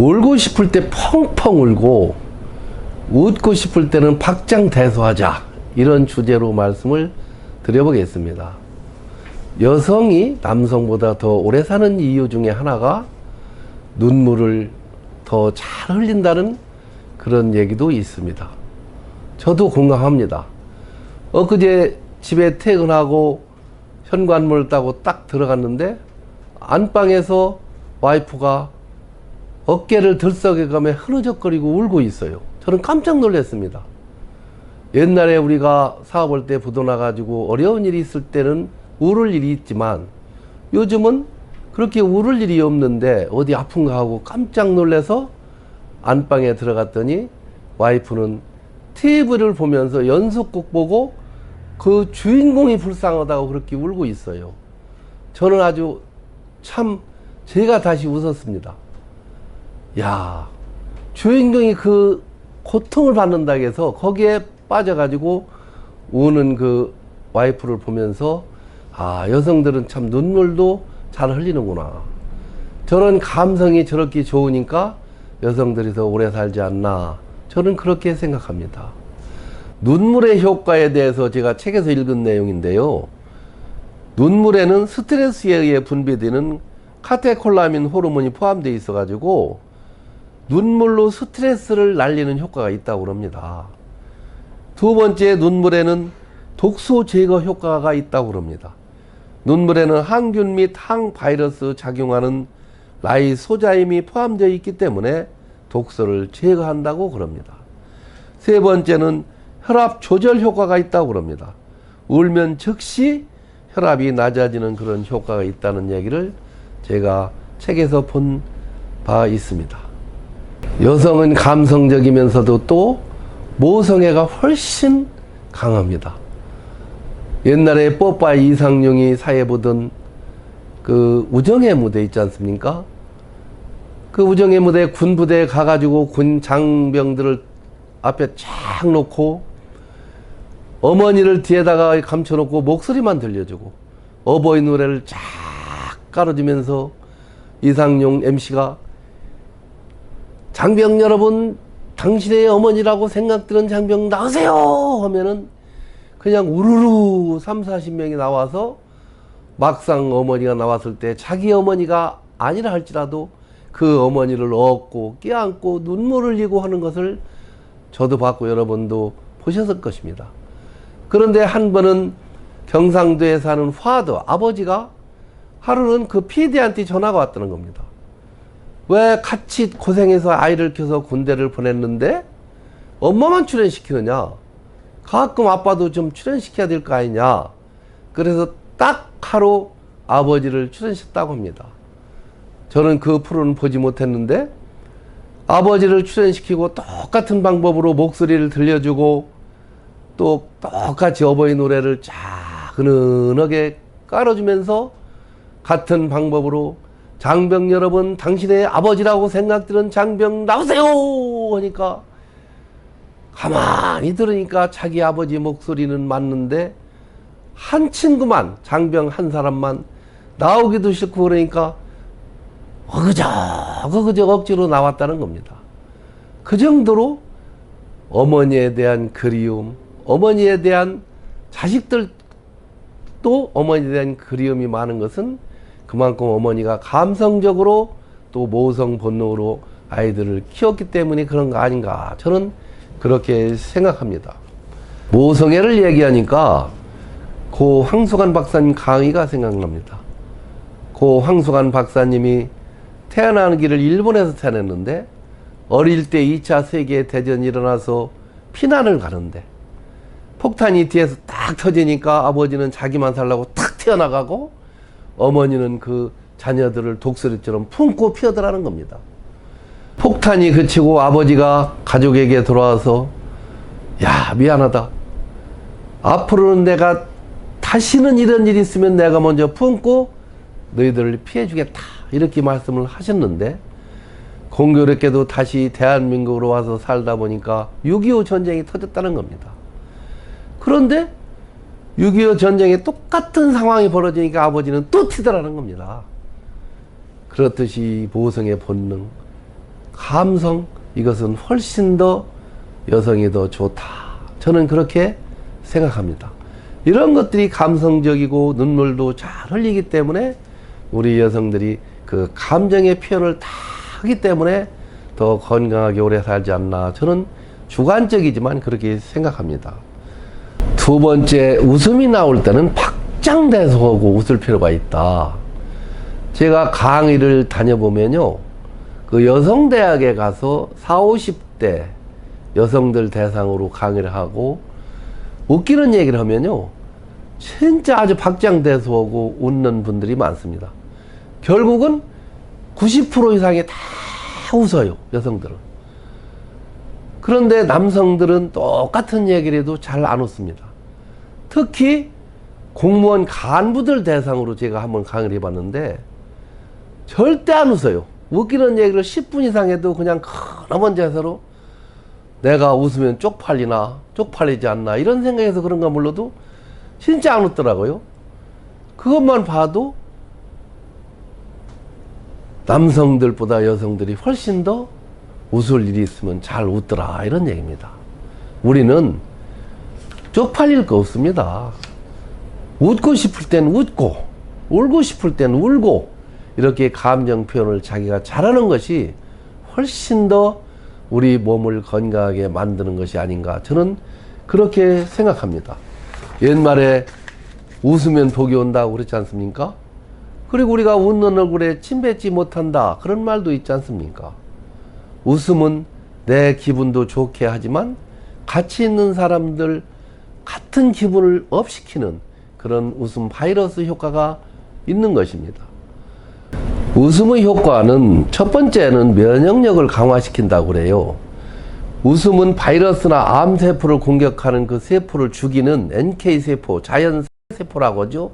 울고 싶을 때 펑펑 울고 웃고 싶을 때는 박장대소하자, 이런 주제로 말씀을 드려보겠습니다. 여성이 남성보다 더 오래 사는 이유 중에 하나가 눈물을 더 잘 흘린다는 그런 얘기도 있습니다. 저도 공감합니다. 엊그제 집에 퇴근하고 현관문을 따고 딱 들어갔는데 안방에서 와이프가 어깨를 들썩여가며 흐느적거리고 울고 있어요. 저는 깜짝 놀랐습니다. 옛날에 우리가 사업할 때 부도나가지고 어려운 일이 있을 때는 울을 일이 있지만 요즘은 그렇게 울을 일이 없는데 어디 아픈가 하고 깜짝 놀라서 안방에 들어갔더니 와이프는 TV를 보면서 연속극 보고 그 주인공이 불쌍하다고 그렇게 울고 있어요. 저는 아주 참 제가 다시 웃었습니다. 야, 주인공이 그 고통을 받는다 해서 거기에 빠져가지고 우는 그 와이프를 보면서 아, 여성들은 참 눈물도 잘 흘리는구나. 저런 감성이 저렇게 좋으니까 여성들이 더 오래 살지 않나, 저는 그렇게 생각합니다. 눈물의 효과에 대해서 제가 책에서 읽은 내용인데요. 눈물에는 스트레스에 의해 분비되는 카테콜라민 호르몬이 포함되어 있어 가지고 눈물로 스트레스를 날리는 효과가 있다고 합니다. 두 번째, 눈물에는 독소 제거 효과가 있다고 합니다. 눈물에는 항균 및 항바이러스 작용하는 라이소자임이 포함되어 있기 때문에 독소를 제거한다고 그럽니다. 세 번째는 혈압 조절 효과가 있다고 합니다. 울면 즉시 혈압이 낮아지는 그런 효과가 있다는 얘기를 제가 책에서 본 바 있습니다. 여성은 감성적이면서도 또 모성애가 훨씬 강합니다. 옛날에 뽀빠이 이상용이 사회보던 그 우정의 무대 있지 않습니까? 그 우정의 무대 군부대에 가가지고 군 장병들을 앞에 쫙 놓고 어머니를 뒤에다가 감춰놓고 목소리만 들려주고 어버이 노래를 쫙 깔아주면서 이상용 MC가 장병 여러분, 당신의 어머니라고 생각드는 장병 나오세요 하면은 그냥 우르르 30-40명이 나와서 막상 어머니가 나왔을 때 자기 어머니가 아니라 할지라도 그 어머니를 업고 껴안고 눈물을 흘리고 하는 것을 저도 봤고 여러분도 보셨을 것입니다. 그런데 한 번은 경상도에 사는 파더, 아버지가 하루는 그 PD한테 전화가 왔다는 겁니다. 왜 같이 고생해서 아이를 키워서 군대를 보냈는데 엄마만 출연시키느냐, 가끔 아빠도 좀 출연시켜야 될 거 아니냐. 그래서 딱 하루 아버지를 출연시켰다고 합니다. 저는 그 프로는 보지 못했는데 아버지를 출연시키고 똑같은 방법으로 목소리를 들려주고 또 똑같이 어버이 노래를 쫙 은은하게 깔아주면서 같은 방법으로 장병 여러분, 당신의 아버지라고 생각드는 장병 나오세요 하니까 가만히 들으니까 자기 아버지 목소리는 맞는데 한 친구만, 장병 한 사람만 나오기도 싫고 그러니까 그저 억지로 나왔다는 겁니다. 그 정도로 어머니에 대한 그리움, 어머니에 대한 자식들도 어머니에 대한 그리움이 많은 것은 그만큼 어머니가 감성적으로 또 모성 본능으로 아이들을 키웠기 때문에 그런 거 아닌가, 저는 그렇게 생각합니다. 모성애를 얘기하니까 고 황수관 박사님 강의가 생각납니다. 고 황수관 박사님이 태어나는 길을 일본에서 태어났는데 어릴 때 2차 세계대전이 일어나서 피난을 가는데 폭탄이 뒤에서 딱 터지니까 아버지는 자기만 살라고 탁 튀어나가고 어머니는 그 자녀들을 독수리처럼 품고 피어들어가는 겁니다. 폭탄이 그치고 아버지가 가족에게 돌아와서 야, 미안하다. 앞으로는 내가 다시는 이런 일이 있으면 내가 먼저 품고 너희들을 피해주겠다, 이렇게 말씀을 하셨는데 공교롭게도 다시 대한민국으로 와서 살다 보니까 6.25 전쟁이 터졌다는 겁니다. 그런데 6.25 전쟁에 똑같은 상황이 벌어지니까 아버지는 또 튀더라는 겁니다. 그렇듯이 모성의 본능, 감성, 이것은 훨씬 더 여성이 더 좋다. 저는 그렇게 생각합니다. 이런 것들이 감성적이고 눈물도 잘 흘리기 때문에 우리 여성들이 그 감정의 표현을 다 하기 때문에 더 건강하게 오래 살지 않나. 저는 주관적이지만 그렇게 생각합니다. 두 번째, 웃음이 나올 때는 박장대소하고 웃을 필요가 있다. 제가 강의를 다녀보면요, 그 여성대학에 가서 40, 50대 여성들 대상으로 강의를 하고 웃기는 얘기를 하면요, 진짜 아주 박장대소하고 웃는 분들이 많습니다. 결국은 90% 이상이 다 웃어요, 여성들은. 그런데 남성들은 똑같은 얘기를 해도 잘 안 웃습니다. 특히 공무원 간부들 대상으로 제가 한번 강의를 해봤는데 절대 안 웃어요. 웃기는 얘기를 10분 이상 해도 그냥 큰어먼 자세로 내가 웃으면 쪽팔리나 쪽팔리지 않나 이런 생각에서 그런가 몰라도 진짜 안 웃더라고요. 그것만 봐도 남성들보다 여성들이 훨씬 더 웃을 일이 있으면 잘 웃더라, 이런 얘기입니다. 우리는 쪽팔릴 거 없습니다. 웃고 싶을 땐 웃고 울고 싶을 땐 울고 이렇게 감정 표현을 자기가 잘하는 것이 훨씬 더 우리 몸을 건강하게 만드는 것이 아닌가, 저는 그렇게 생각합니다. 옛말에 웃으면 복이 온다고 그랬지 않습니까? 그리고 우리가 웃는 얼굴에 침 뱉지 못한다, 그런 말도 있지 않습니까? 웃음은 내 기분도 좋게 하지만 같이 있는 사람들 같은 기분을 업시키는 그런 웃음 바이러스 효과가 있는 것입니다. 웃음의 효과는 첫 번째는 면역력을 강화시킨다고 그래요. 웃음은 바이러스나 암세포를 공격하는 그 세포를 죽이는 NK세포, 자연세포라고 하죠.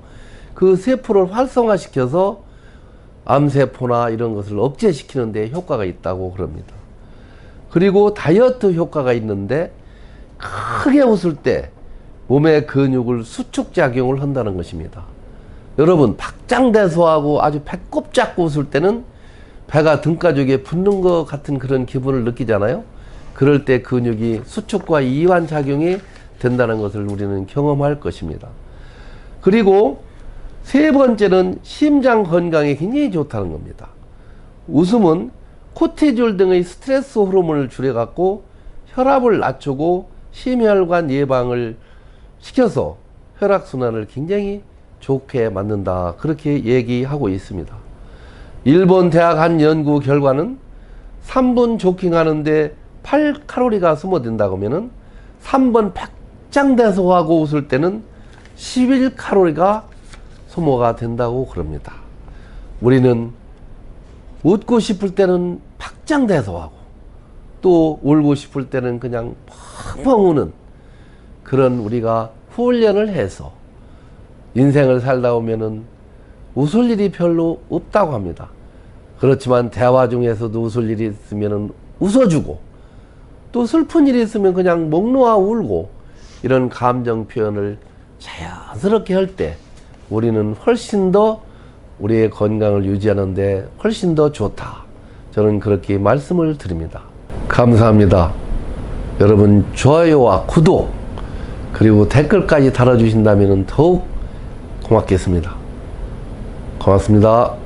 그 세포를 활성화시켜서 암세포나 이런 것을 억제시키는 데 효과가 있다고 그럽니다. 그리고 다이어트 효과가 있는데 크게 웃을 때 몸의 근육을 수축작용을 한다는 것입니다. 여러분, 박장대소하고 아주 배꼽 잡고 웃을 때는 배가 등가죽에 붙는 것 같은 그런 기분을 느끼잖아요. 그럴 때 근육이 수축과 이완작용이 된다는 것을 우리는 경험할 것입니다. 그리고 세 번째는 심장 건강에 굉장히 좋다는 겁니다. 웃음은 코티졸 등의 스트레스 호르몬을 줄여갖고 혈압을 낮추고 심혈관 예방을 시켜서 혈액순환을 굉장히 좋게 만든다, 그렇게 얘기하고 있습니다. 일본 대학 한 연구 결과는 3분 조깅하는데 8칼로리가 소모된다고 하면은 3번 박장대소하고 웃을 때는 11칼로리가 소모가 된다고 그럽니다. 우리는 웃고 싶을 때는 박장대소하고 또 울고 싶을 때는 그냥 펑펑 우는 그런 우리가 훈련을 해서 인생을 살다 보면은 웃을 일이 별로 없다고 합니다. 그렇지만 대화 중에서도 웃을 일이 있으면은 웃어주고 또 슬픈 일이 있으면 그냥 목 놓아 울고 이런 감정 표현을 자연스럽게 할 때 우리는 훨씬 더 우리의 건강을 유지하는데 훨씬 더 좋다, 저는 그렇게 말씀을 드립니다. 감사합니다. 여러분, 좋아요와 구독 그리고 댓글까지 달아주신다면 더욱 고맙겠습니다. 고맙습니다.